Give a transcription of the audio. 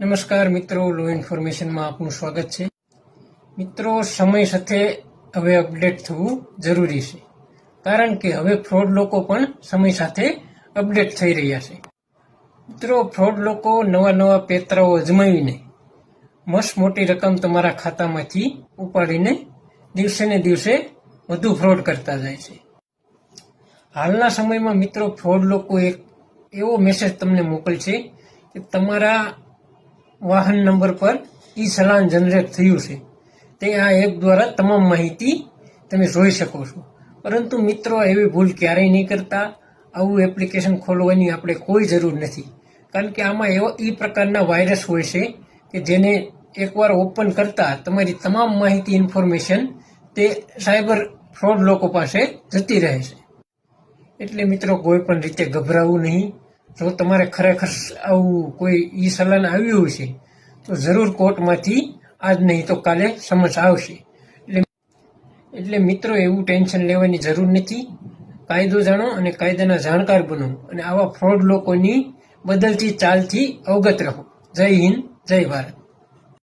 નમસ્કાર મિત્રો, લો ઇન્ફોર્મેશનમાં આપનું સ્વાગત છે. મિત્રો, સમય સાથે હવે અપડેટ થવું જરૂરી છે, કારણ કે હવે ફ્રોડ લોકો પણ સમય સાથે અપડેટ થઈ રહ્યા છે. મિત્રો, ફ્રોડ લોકો નવા પેતરાઓ અજમાવીને મસ્ત મોટી રકમ તમારા ખાતામાંથી ઉપાડીને દિવસે ને દિવસે વધુ ફ્રોડ કરતા જાય છે. હાલના સમયમાં મિત્રો, ફ્રોડ લોકો એક એવો મેસેજ તમને મોકલશે કે તમારા વાહન નંબર પર ચલાન જનરેટ થયું છે. તે આ એપ દ્વારા તમામ માહિતી તમે જોઈ શકો છો. પરંતુ મિત્રો, એવી ભૂલ ક્યારેય નહીં કરતા. આવું એપ્લિકેશન ખોલવાની આપણે કોઈ જરૂર નથી, કારણ કે આમાં એ પ્રકારના વાયરસ હોય છે કે જેને એકવાર ઓપન કરતા તમારી તમામ માહિતી ઇન્ફોર્મેશન તે સાયબર ફ્રોડ લોકો પાસે જતી રહે છે. એટલે મિત્રો, કોઈ પણ રીતે ગભરાવું નહીં. જો તમારે ખરેખર આવું કોઈ ચલાન આવ્યું છે તો જરૂર કોર્ટમાંથી આજ નહીં તો કાલે સમજ આવશે. એટલે મિત્રો, એવું ટેન્શન લેવાની જરૂર નથી. કાયદો જાણો અને કાયદાના જાણકાર બનો અને આવા ફ્રોડ લોકોની બદલતી ચાલથી અવગત રહો. જય હિન્દ, જય ભારત.